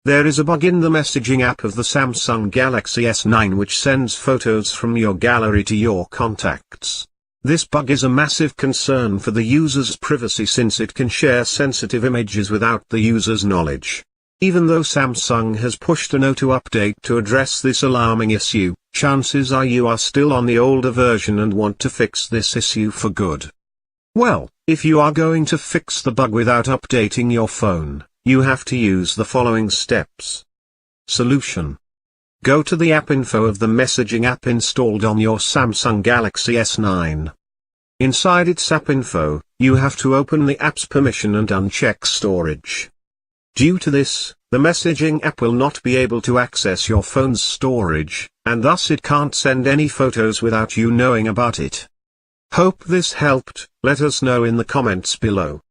There is a bug in the messaging app of the Samsung Galaxy S9 which sends photos from your gallery to your contacts. This bug is a massive concern for the user's privacy since it can share sensitive images without the user's knowledge. Even though Samsung has pushed a no-to update to address this alarming issue, chances are you are still on the older version and want to fix this issue for good. Well, if you are going to fix the bug without updating your phone, you have to use the following steps. Solution. Go to the app info of the messaging app installed on your Samsung Galaxy S9. Inside its app info, you have to open the app's permission and uncheck storage. Due to this, the messaging app will not be able to access your phone's storage, and thus it can't send any photos without you knowing about it. Hope this helped. Let us know in the comments below.